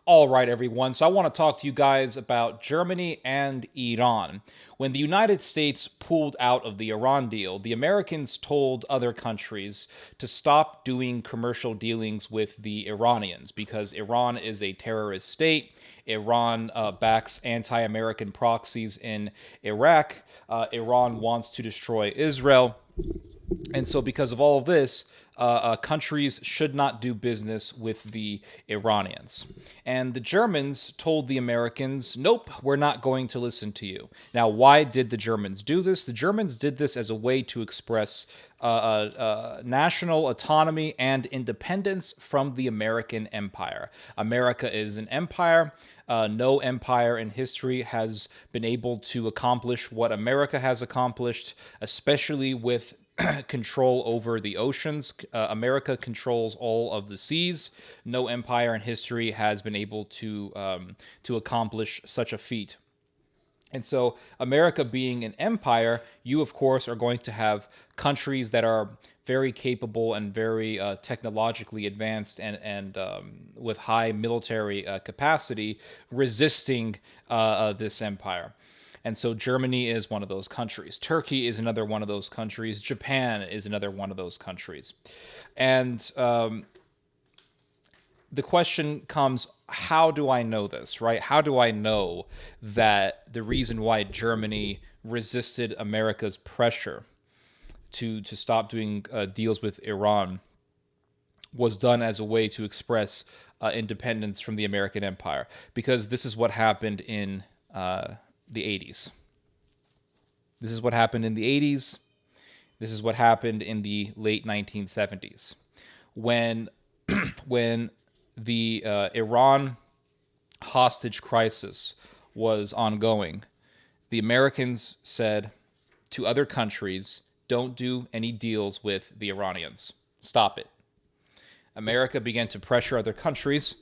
All right, everyone. So I want to talk to you guys about Germany and Iran. When the United States pulled out of the Iran deal, the Americans told other countries to stop doing commercial dealings with the Iranians because Iran is a terrorist state. Iran backs anti American proxies in Iraq. Iran wants to destroy Israel. And so, because of all of this, countries should not do business with the Iranians. And the Germans told the Americans, nope, we're not going to listen to you. Now, why did the Germans do this? The Germans did this as a way to express national autonomy and independence from the American empire. America is an empire. No empire in history has been able to accomplish what America has accomplished, especially with control over the oceans. America controls all of the seas. No empire in history has been able to accomplish such a feat. And so, America being an empire, you of course are going to have countries that are very capable and very technologically advanced and with high military capacity resisting this empire. And so Germany is one of those countries. Turkey is another one of those countries. Japan is another one of those countries. And the question comes, how do I know this, right? How do I know that the reason why Germany resisted America's pressure to stop doing deals with Iran was done as a way to express independence from the American empire? Because this is what happened in the 80s. This is what happened in the 80s. This is what happened in the late 1970s. When the Iran hostage crisis was ongoing, the Americans said to other countries, don't do any deals with the Iranians. Stop it. America began to pressure other countries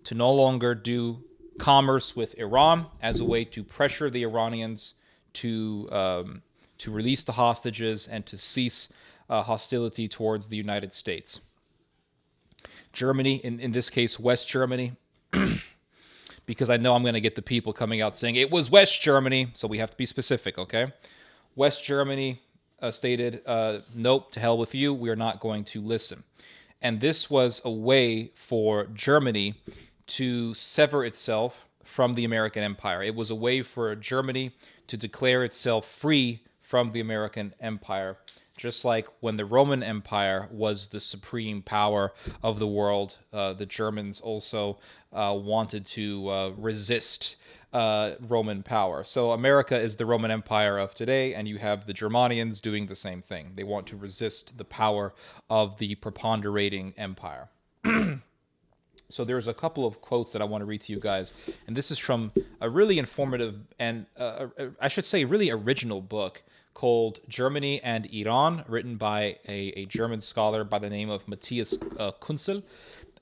to no longer do commerce with Iran as a way to pressure the Iranians to release the hostages and to cease hostility towards the United States. Germany, in this case, West Germany, because I know I'm going to get the people coming out saying it was West Germany, so we have to be specific, okay? West Germany stated, nope, to hell with you, we are not going to listen. And this was a way for Germany to sever itself from the American empire. It was a way for Germany to declare itself free from the American empire, just like when the Roman Empire was the supreme power of the world. The Germans also wanted to resist Roman power. So America is the Roman Empire of today, and you have the Germanians doing the same thing. They want to resist the power of the preponderating empire. So there's a couple of quotes that I want to read to you guys, and this is from a really informative and I should say really original book called Germany and Iran, written by a German scholar by the name of Matthias Kunzel.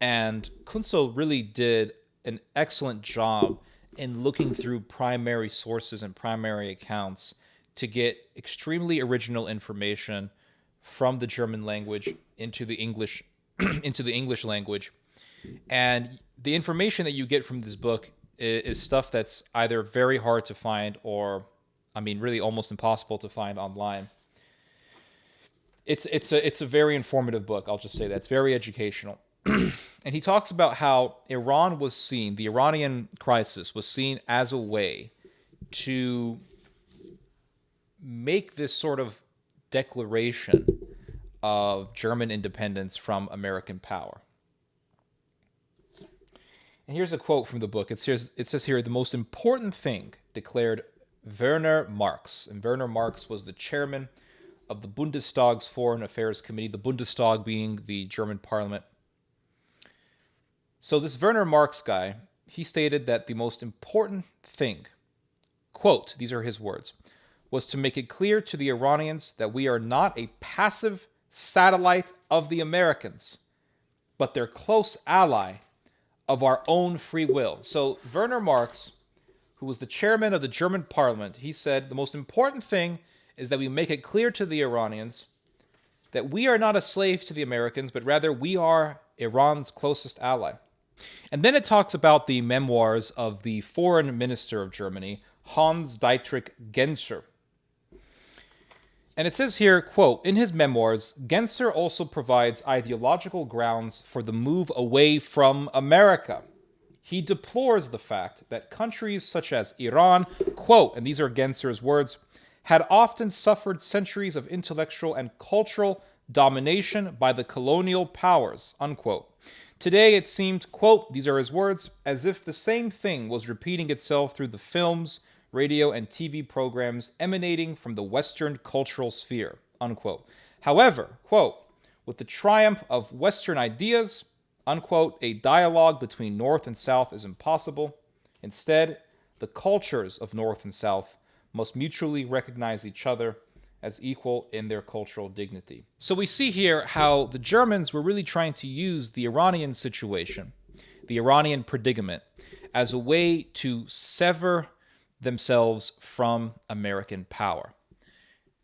And Kunzel really did an excellent job in looking through primary sources and primary accounts to get extremely original information from the German language into the English into the English language. And the information that you get from this book is stuff that's either very hard to find or, I mean, really almost impossible to find online. It's a very informative book, I'll just say that. It's very educational. And he talks about how Iran was seen, the Iranian crisis was seen as a way to make this sort of declaration of German independence from American power. And here's a quote from the book. It says here, the most important thing, declared Werner Marx. And Werner Marx was the chairman of the Bundestag's Foreign Affairs Committee, the Bundestag being the German parliament. So this Werner Marx guy, he stated that the most important thing, quote, these are his words, was to make it clear to the Iranians that we are not a passive satellite of the Americans, but their close ally of our own free will. So Werner Marx, who was the chairman of the German parliament, he said the most important thing is that we make it clear to the Iranians that we are not a slave to the Americans, but rather we are Iran's closest ally. And then it talks about the memoirs of the foreign minister of Germany, Hans Dietrich Genscher. And it says here, quote, in his memoirs, Genscher also provides ideological grounds for the move away from America. He deplores the fact that countries such as Iran, quote, and these are Genscher's words, had often suffered centuries of intellectual and cultural domination by the colonial powers, unquote. Today it seemed, quote, these are his words, as if the same thing was repeating itself through the films, radio, and TV programs emanating from the Western cultural sphere, unquote. However, quote, with the triumph of Western ideas, unquote, a dialogue between North and South is impossible. Instead, the cultures of North and South must mutually recognize each other as equal in their cultural dignity. So we see here how the Germans were really trying to use the Iranian situation, the Iranian predicament, as a way to sever themselves from American power.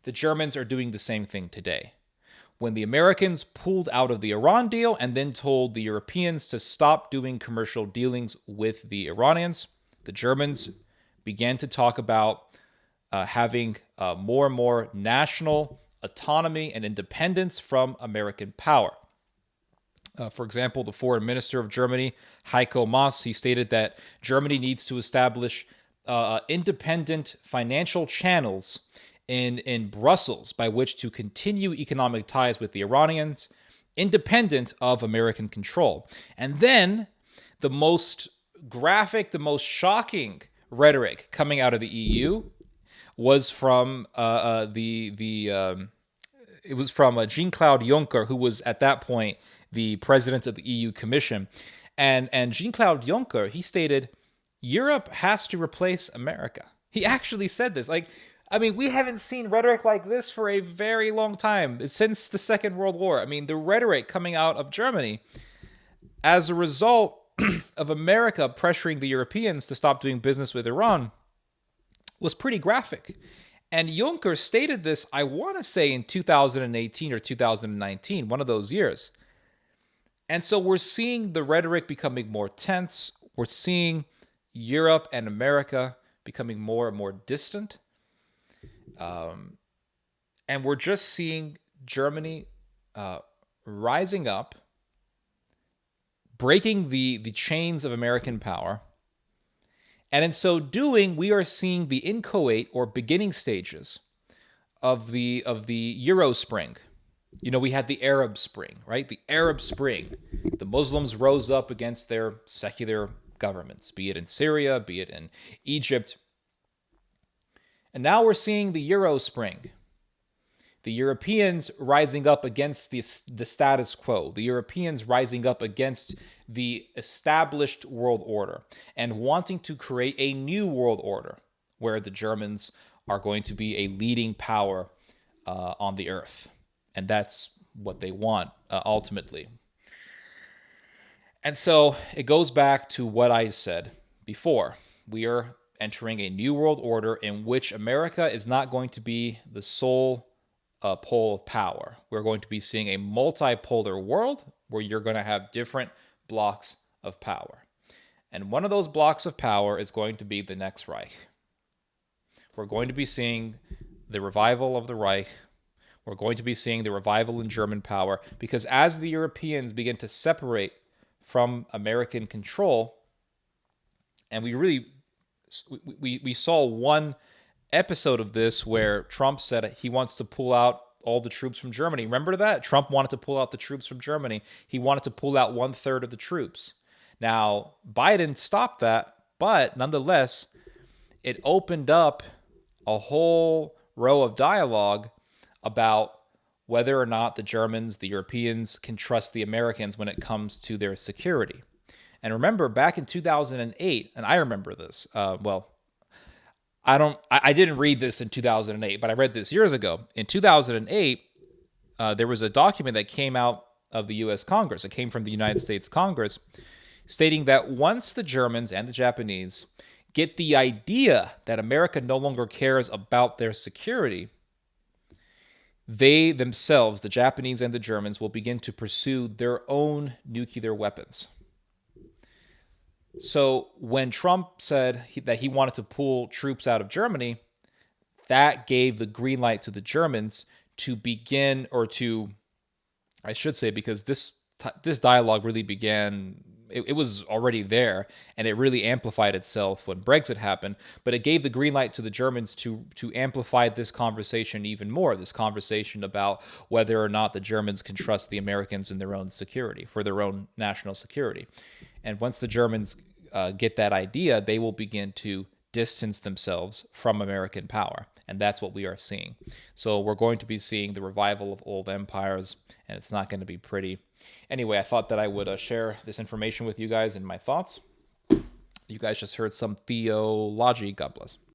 The Germans are doing the same thing today. When the Americans pulled out of the Iran deal and then told the Europeans to stop doing commercial dealings with the Iranians, the Germans began to talk about having more and more national autonomy and independence from American power. For example, the foreign minister of Germany, Heiko Maas, he stated that Germany needs to establish independent financial channels in Brussels by which to continue economic ties with the Iranians, independent of American control. And then the most graphic, the most shocking rhetoric coming out of the EU was from Jean-Claude Juncker, who was at that point the president of the EU Commission. And Jean-Claude Juncker, he stated, Europe has to replace America. He actually said this. We haven't seen rhetoric like this for a very long time, since the Second World War. The rhetoric coming out of Germany as a result of America pressuring the Europeans to stop doing business with Iran was pretty graphic. And Juncker stated this, I want to say in 2018 or 2019, one of those years. And so we're seeing the rhetoric becoming more tense. We're seeing Europe and America becoming more and more distant. And we're just seeing Germany rising up, breaking the chains of American power. And in so doing, we are seeing the inchoate or beginning stages of the Euro Spring. We had the Arab Spring, right? The Arab Spring. The Muslims rose up against their secular governments, be it in Syria, be it in Egypt. And now we're seeing the Euro Spring. The Europeans rising up against the status quo. The Europeans rising up against the established world order and wanting to create a new world order where the Germans are going to be a leading power on the earth. And that's what they want ultimately. And so it goes back to what I said before. We are entering a new world order in which America is not going to be the sole pole of power. We're going to be seeing a multipolar world where you're going to have different blocks of power. And one of those blocks of power is going to be the next Reich. We're going to be seeing the revival of the Reich. We're going to be seeing the revival in German power, because as the Europeans begin to separate from American control, and we saw one episode of this where Trump said he wants to pull out all the troops from Germany. Remember that? Trump wanted to pull out the troops from Germany. He wanted to pull out 1/3 of the troops. Now, Biden stopped that, but nonetheless, it opened up a whole row of dialogue about whether or not the Germans, the Europeans, can trust the Americans when it comes to their security. And remember, back in 2008, and I remember this, I didn't read this in 2008, but I read this years ago. In 2008, there was a document that came out of the U.S. Congress. It came from the United States Congress, stating that once the Germans and the Japanese get the idea that America no longer cares about their security, they themselves, the Japanese and the Germans, will begin to pursue their own nuclear weapons. So when Trump said that he wanted to pull troops out of Germany, that gave the green light to the Germans to begin, or to, I should say, because this dialogue really began. It was already there, and it really amplified itself when Brexit happened. But it gave the green light to the Germans to amplify this conversation even more. This conversation about whether or not the Germans can trust the Americans in their own security, for their own national security. And once the Germans get that idea, they will begin to distance themselves from American power. And that's what we are seeing. So we're going to be seeing the revival of old empires, and it's not going to be pretty. Anyway, I thought that I would share this information with you guys and my thoughts. You guys just heard some theology. God bless.